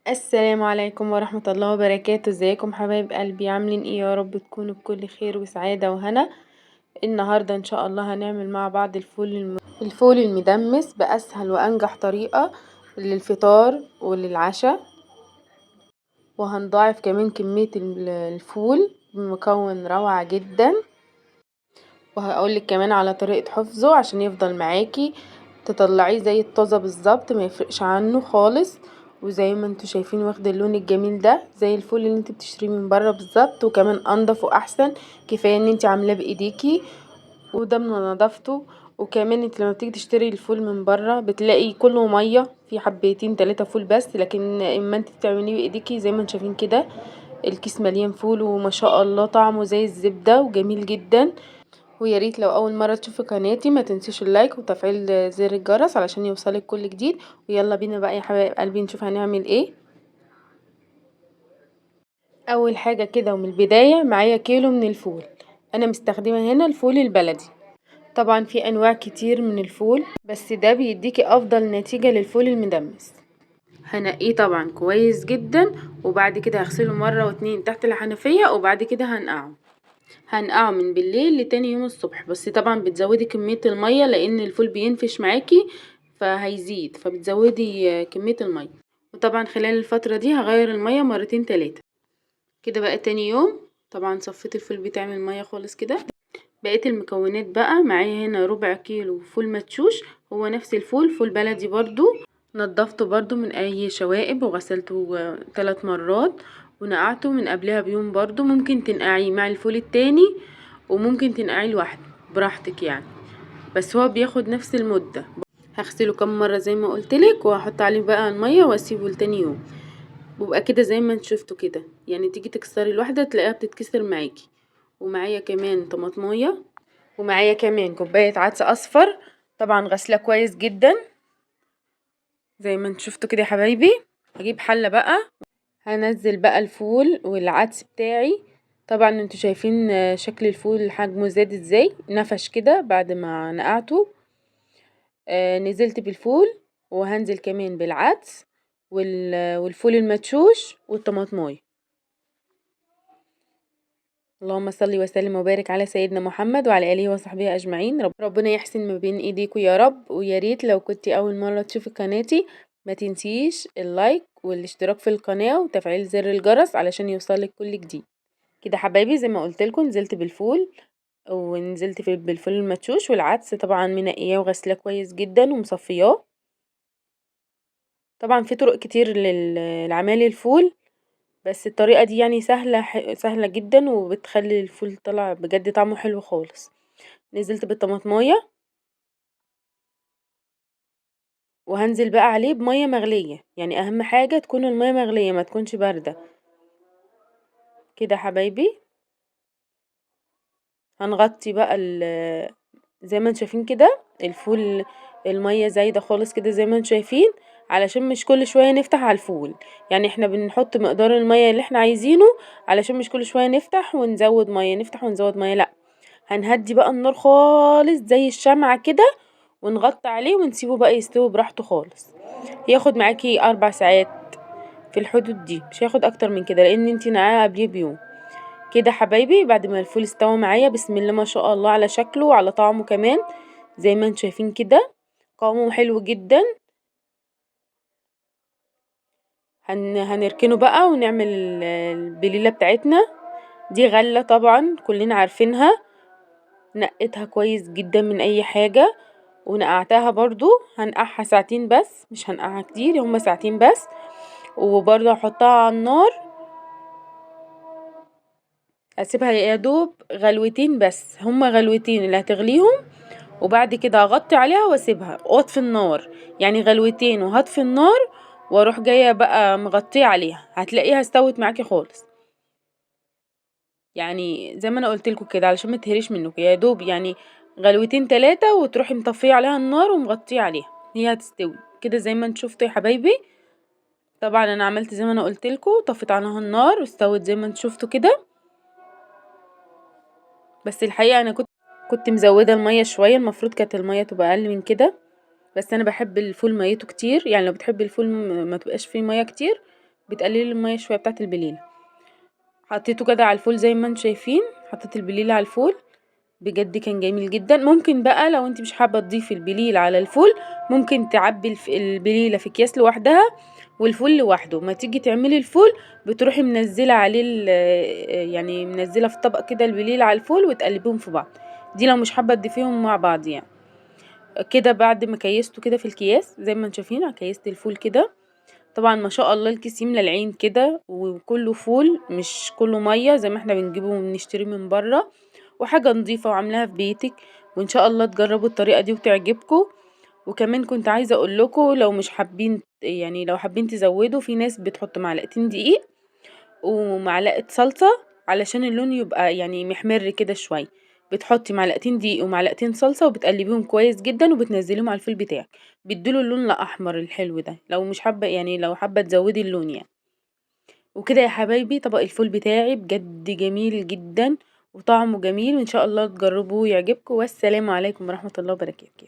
السلام عليكم ورحمة الله وبركاته. ازيكم حبايب قلبي؟ عاملين ايه؟ يا رب تكونوا بكل خير وسعادة وهنا. النهاردة ان شاء الله هنعمل مع بعض الفول المدمس بأسهل وأنجح طريقة للفطار وللعشاء، وهنضاعف كمان كمية الفول بمكون روعة جدا، وهقولك كمان على طريقة حفظه عشان يفضل معاكي تطلعيه زي الطازة بالظبط، ما يفرقش عنه خالص. وزي ما انتوا شايفين واخد اللون الجميل ده زي الفول اللي انت بتشتريه من بره بالظبط، وكمان انضف واحسن. كفايه ان انت عاملاه بايديكي وضامنه نظافته. وكمان انت لما بتيجي تشتري الفول من بره بتلاقي كله ميه، في حبيتين 3 فول بس، لكن اما انت بتعمليه بايديكي زي ما انتوا شايفين كده الكيس مليان فول، وما شاء الله طعمه زي الزبده وجميل جدا. ويا ريت لو اول مره تشوفي قناتي ما تنسيش اللايك وتفعيل زر الجرس علشان يوصلك كل جديد. ويلا بينا بقى يا حبايب قلبي نشوف هنعمل ايه. اول حاجه كده ومن البدايه معايا كيلو من الفول. انا مستخدمه هنا الفول البلدي. طبعا في انواع كتير من الفول بس ده بيديكي افضل نتيجه للفول المدمس. هنقيه طبعا كويس جدا، وبعد كده هغسله مره واتنين تحت الحنفيه، وبعد كده هنقعه من بالليل لتاني يوم الصبح. بس طبعا بتزودي كمية المية لان الفول بينفش معاكي فهيزيد، فبتزودي كمية المية. وطبعا خلال الفترة دي هغير المية مرتين 3 كده. بقى تاني يوم طبعا صفيت الفول بتاعي من المية خالص كده. بقيت المكونات بقى معايا هنا ربع كيلو فول مدشوش، هو نفس الفول فول بلدي برضو. نضفته برضو من اي شوائب وغسلته 3 مرات، ونقعته من قبلها بيوم برضو. ممكن تنقعيه مع الفول التاني وممكن تنقعيه لوحده براحتك يعني، بس هو بياخد نفس المدة. هغسله كم مرة زي ما قلتلك، وهحط عليه بقى المية واسيبه لتاني يوم. بيبقى كده زي ما انت شفتوا كده، يعني تيجي تكسري الواحدة تلاقيها بتتكسر معاكي. ومعايا كمان طماطمية، ومعايا كمان كوباية عدس اصفر طبعا غسله كويس جدا زي ما انتوا شفتوا كده يا حبايبي. هجيب حلة بقى، هنزل بقى الفول والعدس بتاعي. طبعا انتوا شايفين شكل الفول حجمه زاد ازاي، نفش كده بعد ما نقعته. نزلت بالفول، وهنزل كمان بالعدس والفول المدشوش والطماطمايه. اللهم صل وسلم وبارك على سيدنا محمد وعلى اله وصحبه اجمعين. ربنا يحسن ما بين ايديكم يا رب. ويا ريت لو كنت اول مره تشوفي قناتي ما تنسيش اللايك والاشتراك في القناه وتفعيل زر الجرس علشان يوصلك كل جديد. كده حبايبي زي ما قلت لكم نزلت بالفول، ونزلت بالفول المدشوش والعدس طبعا منقياه وغسلاه كويس جدا ومصفياه. طبعا في طرق كتير لعمل الفول، بس الطريقة دي يعني سهلة جدا وبتخلي الفول طلع بجد طعمه حلو خالص. نزلت بالطماطمايه، وهنزل بقى عليه بمية مغلية، يعني اهم حاجة تكون المية مغلية ما تكونش باردة. كده حبايبي هنغطي بقى زي ما انتم شايفين كده الفول المية زايدة خالص كده زي ما انتم شايفين، علشان مش كل شوية نفتح على الفول. يعني احنا بنحط مقدار المية اللي احنا عايزينه علشان مش كل شوية نفتح ونزود مية نفتح ونزود مية، لا، هنهدي بقى النار خالص زي الشمعة كده، ونغطي عليه ونسيبه بقى يستوي براحته خالص. ياخد معاكي 4 ساعات في الحدود دي، مش هياخد اكتر من كده لان انتي نقعاه قبليه بيوم. كده حبايبي بعد ما الفول استوى معايا بسم الله ما شاء الله على شكله وعلى طعمه كمان زي ما انتم شايفين كده قوامه حلو جدا. هنركنه بقى ونعمل البليلة بتاعتنا. دي غلة طبعا كلنا عارفينها، نقيتها كويس جدا من اي حاجة ونقعتها برضو. هنقعها ساعتين بس، مش هنقعها كتير، هما ساعتين بس. وبرضو هحطها على النار اسيبها يا دوب غلوتين بس، هما غلوتين اللي هتغليهم، وبعد كده هغطي عليها واسيبها واطفي النار. يعني غلوتين وهطفي النار واروح جايه بقى مغطيه عليها، هتلاقيها استوت معاكي خالص. يعني زي ما انا قلت لكم كده علشان ما تهريش منكم، يا دوب يعني غلوتين 3 وتروحي مطفيه عليها النار ومغطيه عليها، هي هتستوي كده زي ما انتوا شفتوا يا حبايبي. طبعا انا عملت زي ما انا قلت لكم، طفيت عليها النار واستوت زي ما انتوا شفتوا كده. بس الحقيقه انا كنت مزوده الميه شويه، المفروض كانت الميه تبقى اقل من كده، بس انا بحب الفول ميته كتير. يعني لو بتحبي الفول ما تبقاش فيه ميه كتير بتقللي الميه شويه بتاعه البليله. حطيته كده على الفول زي ما انتم شايفين، حطيت البليله على الفول، بجد كان جميل جدا. ممكن بقى لو انت مش حابه تضيفي البليل على الفول، ممكن تعبي البليله في اكياس لوحدها والفول لوحده. ما تيجي تعملي الفول بتروحي منزله عليه يعني منزله في طبق كده البليل على الفول وتقلبيهم في بعض. دي لو مش حابه تضيفيهم مع بعض يعني. كده بعد ما كيسته كده في الكياس زي ما انتم شايفين، كيست الفول كده. طبعا ما شاء الله الكيس يملى العين كده، وكله فول مش كله ميه زي ما احنا بنجيبه وبنشتريه من بره، وحاجه نظيفه وعاملاها في بيتك. وان شاء الله تجربوا الطريقه دي وتعجبكم. وكمان كنت عايزه اقول لكم لو مش حابين يعني لو حابين تزودوا، في ناس بتحط معلقتين دقيق ومعلقه صلصه علشان اللون يبقى يعني محمر كده شويه. بتحطي معلقتين دقيق ومعلقتين صلصه وبتقلبيهم كويس جدا وبتنزليهم على الفول بتاعك، بيديله اللون الاحمر الحلو ده. لو مش حابه يعني لو حابه تزودي اللون يعني. وكده يا حبايبي طبق الفول بتاعي بجد جميل جدا وطعمه جميل، وان شاء الله تجربوه ويعجبكم. والسلام عليكم ورحمه الله وبركاته.